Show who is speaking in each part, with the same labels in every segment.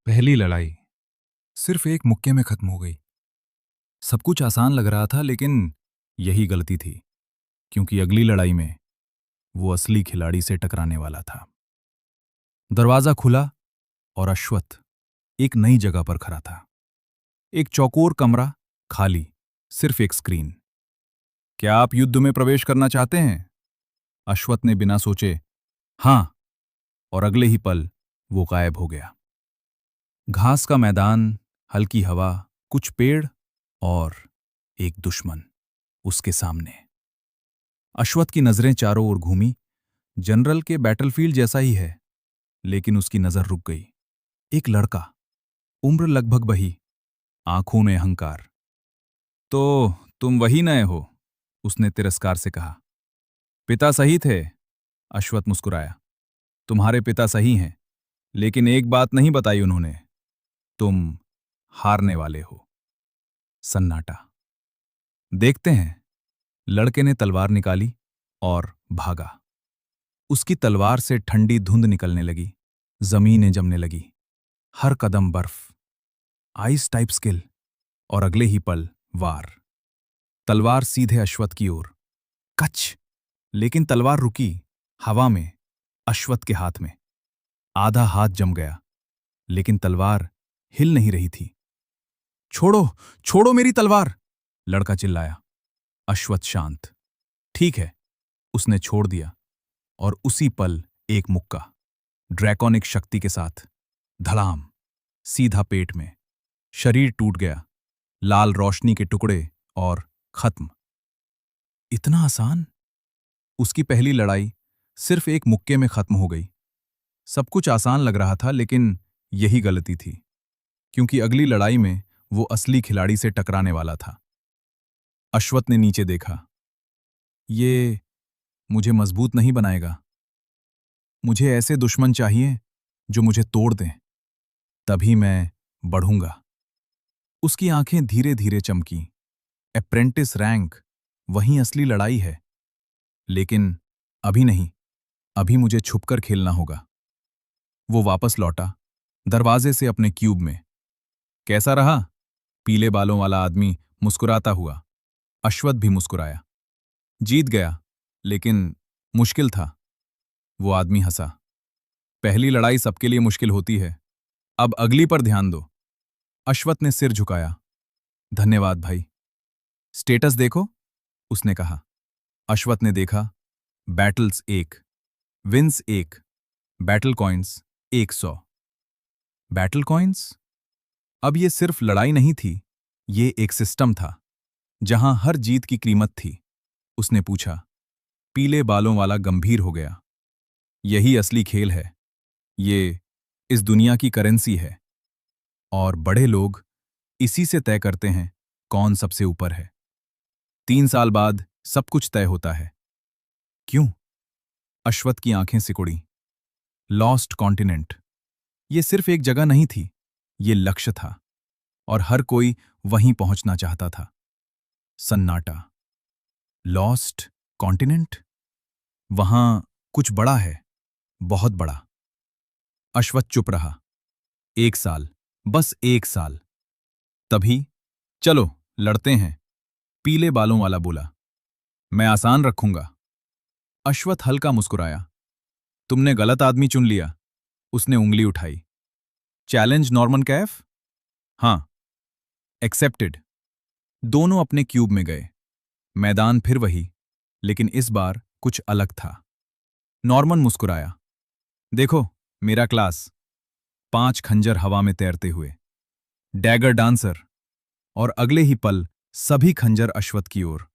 Speaker 1: पहली लड़ाई सिर्फ एक मुक्के में खत्म हो गई। सब कुछ आसान लग रहा था, लेकिन यही गलती थी, क्योंकि अगली लड़ाई में वो असली खिलाड़ी से टकराने वाला था। दरवाजा खुला और अश्वत्थ एक नई जगह पर खड़ा था। एक चौकोर कमरा, खाली, सिर्फ एक स्क्रीन। क्या आप युद्ध में प्रवेश करना चाहते हैं? अश्वत्थ ने बिना सोचे हां, और अगले ही पल वो गायब हो गया। घास का मैदान, हल्की हवा, कुछ पेड़ और एक दुश्मन उसके सामने। अश्वत्थ की नजरें चारों ओर घूमी। जनरल के बैटलफील्ड जैसा ही है, लेकिन उसकी नजर रुक गई। एक लड़का, उम्र लगभग वही, आंखों में अहंकार। तो तुम वही नए हो? उसने तिरस्कार से कहा। पिता सही थे, अश्वत्थ मुस्कुराया। तुम्हारे पिता सही हैं, लेकिन एक बात नहीं बताई उन्होंने, तुम हारने वाले हो। सन्नाटा। देखते हैं। लड़के ने तलवार निकाली और भागा। उसकी तलवार से ठंडी धुंध निकलने लगी, जमीनें जमने लगी, हर कदम बर्फ। आइस टाइप स्किल, और अगले ही पल वार। तलवार सीधे अश्वत्थ की ओर। कच! लेकिन तलवार रुकी, हवा में, अश्वत्थ के हाथ में। आधा हाथ जम गया, लेकिन तलवार हिल नहीं रही थी। छोड़ो, छोड़ो मेरी तलवार! लड़का चिल्लाया। अश्वत्थ शांत। ठीक है, उसने छोड़ दिया, और उसी पल एक मुक्का, ड्रैकोनिक शक्ति के साथ, धड़ाम, सीधा पेट में। शरीर टूट गया, लाल रोशनी के टुकड़े, और खत्म। इतना आसान? उसकी पहली लड़ाई सिर्फ एक मुक्के में खत्म हो गई। सब कुछ आसान लग रहा था, लेकिन यही गलती थी, क्योंकि अगली लड़ाई में वो असली खिलाड़ी से टकराने वाला था। अश्वत्थ ने नीचे देखा। ये मुझे मजबूत नहीं बनाएगा। मुझे ऐसे दुश्मन चाहिए जो मुझे तोड़ दें, तभी मैं बढ़ूंगा। उसकी आंखें धीरे धीरे चमकीं। अप्रेंटिस रैंक, वहीं असली लड़ाई है। लेकिन अभी नहीं, अभी मुझे छुपकर खेलना होगा। वो वापस लौटा, दरवाजे से अपने क्यूब में। कैसा रहा? पीले बालों वाला आदमी मुस्कुराता हुआ। अश्वत्थ भी मुस्कुराया। जीत गया, लेकिन मुश्किल था। वो आदमी हंसा। पहली लड़ाई सबके लिए मुश्किल होती है, अब अगली पर ध्यान दो। अश्वत्थ ने सिर झुकाया। धन्यवाद भाई। स्टेटस देखो, उसने कहा। अश्वत्थ ने देखा। Battles 1, wins 1, battle coins 100। Battle coins? अब ये सिर्फ लड़ाई नहीं थी, ये एक सिस्टम था, जहां हर जीत की कीमत थी। उसने पूछा। पीले बालों वाला गंभीर हो गया। यही असली खेल है। ये इस दुनिया की करेंसी है, और बड़े लोग इसी से तय करते हैं कौन सबसे ऊपर है। 3 साल बाद सब कुछ तय होता है। क्यों? अश्वत्थ की आंखें सिकुड़ी। Lost continent. ये सिर्फ एक जगह नहीं थी, ये लक्ष्य था, और हर कोई वहीं पहुंचना चाहता था। सन्नाटा। Lost continent? वहां कुछ बड़ा है, बहुत बड़ा। अश्वत्थ चुप रहा। 1 साल, बस 1 साल। तभी, चलो लड़ते हैं, पीले बालों वाला बोला। मैं आसान रखूंगा। अश्वत्थ हल्का मुस्कुराया। तुमने गलत आदमी चुन लिया। उसने उंगली उठाई। Challenge Norman Kaif? हां। एक्सेप्टेड। दोनों अपने क्यूब में गए। मैदान फिर वही, लेकिन इस बार कुछ अलग था। नॉर्मन मुस्कुराया। देखो, मेरा क्लास। 5 खंजर हवा में तैरते हुए। Dagger dancer. और अगले ही पल सभी खंजर अश्वत्थ की ओर।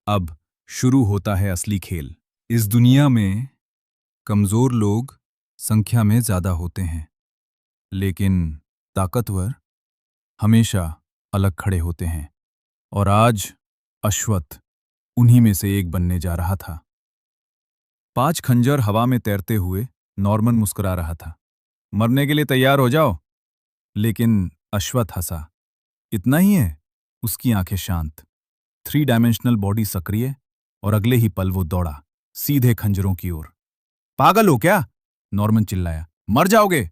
Speaker 1: अब शुरू होता है असली खेल। इस दुनिया में कमजोर लोग संख्या में ज्यादा होते हैं, लेकिन ताकतवर हमेशा अलग खड़े होते हैं। और आज अश्वत्थ उन्हीं में से एक बनने जा रहा था। 5 खंजर हवा में तैरते हुए नॉर्मन मुस्कुरा रहा था। मरने के लिए तैयार हो जाओ। लेकिन अश्वत्थ हंसा। इतना ही है? उसकी आंखें शांत, 3 डायमेंशनल बॉडी सक्रिय, और अगले ही पल वो दौड़ा, सीधे खंजरों की ओर। पागल हो क्या? नॉर्मन चिल्लाया। मर जाओगे।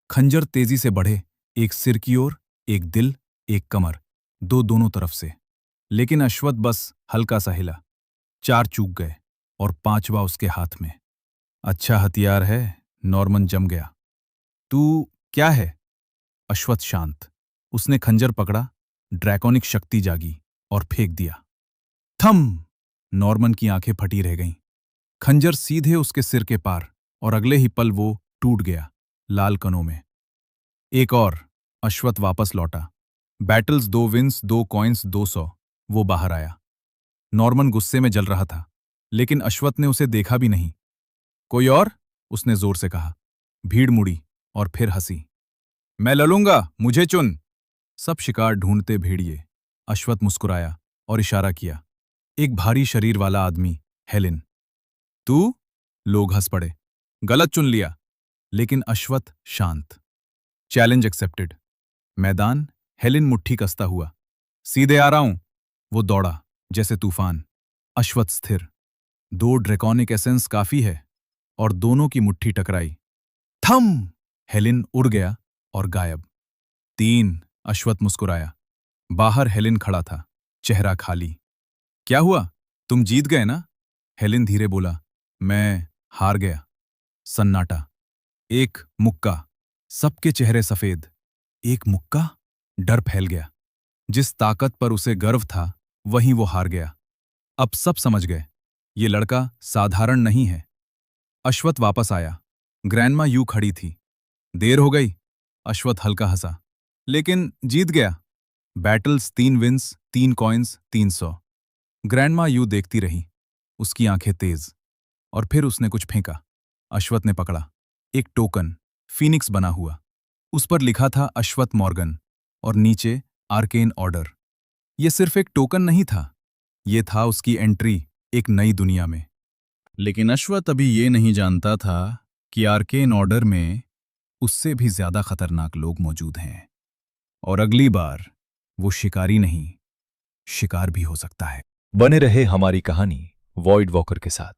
Speaker 1: खंजर तेजी से बढ़े, एक सिर की ओर, एक दिल, एक कमर, दोनों तरफ से। लेकिन अश्वत्थ बस हल्का सा हिला। 4 चूक गए और 5वां उसके हाथ में। अच्छा हथियार है, नॉर्मन जम गया। तू क्या है? अश्वत्थ शांत। उसने खंजर पकड़ा, ड्रैकोनिक शक्ति जागी और फेंक दिया। थम! नॉर्मन की आंखें फटी रह गईं। खंजर सीधे उसके सिर के पार और अगले ही पल वो टूट गया, लाल कणों में। एक और। अश्वत्थ वापस लौटा। Battles 2 wins 2 coins 200। वो बाहर आया। नॉर्मन गुस्से में जल रहा था, लेकिन अश्वत्थ ने उसे देखा भी नहीं। कोई और? उसने जोर से कहा। भीड़ मुड़ी और फिर हंसी। मैं लड़ूंगा, मुझे चुन। सब शिकार ढूंढते भेड़िए। अश्वत्थ मुस्कुराया और इशारा किया। एक भारी शरीर वाला आदमी, हेलेन। तू? लोग हंस पड़े। गलत चुन लिया। लेकिन अश्वत्थ शांत। Challenge accepted. मैदान, हेलेन मुट्ठी कसता हुआ। सीधे आ रहा हूं। वो दौड़ा, जैसे तूफान। अश्वत्थ स्थिर। 2 ड्रैकोनिक एसेंस काफी है। और दोनों की मुट्ठी टकराई। थम! हेलेन उड़ गया और गायब। 3। अश्वत्थ मुस्कुराया। बाहर हेलेन खड़ा था, चेहरा खाली। क्या हुआ? तुम जीत गए ना? हेलेन धीरे बोला। मैं हार गया। सन्नाटा। एक मुक्का। सबके चेहरे सफेद। एक मुक्का? डर फैल गया। जिस ताकत पर उसे गर्व था, वहीं वो हार गया। अब सब समझ गए, ये लड़का साधारण नहीं है। अश्वत्थ वापस आया। ग्रैंडमा यू खड़ी थी। देर हो गई। अश्वत्थ हल्का हंसा। लेकिन जीत गया। Battles 3 wins 3 coins 300। ग्रैंडमा यू देखती रही, उसकी आंखें तेज। और फिर उसने कुछ फेंका। अश्वत्थ ने पकड़ा। एक टोकन, फीनिक्स बना हुआ। उस पर लिखा था अश्वत्थ मॉर्गन और नीचे आर्केन ऑर्डर। यह सिर्फ एक टोकन नहीं था, यह था उसकी एंट्री एक नई दुनिया में। लेकिन अश्वत्थ अभी ये नहीं जानता था कि आर्केन ऑर्डर में उससे भी ज्यादा खतरनाक लोग मौजूद हैं। और अगली बार वो शिकारी नहीं, शिकार भी हो सकता है।
Speaker 2: बने रहे हमारी कहानी वॉइड वॉकर के साथ।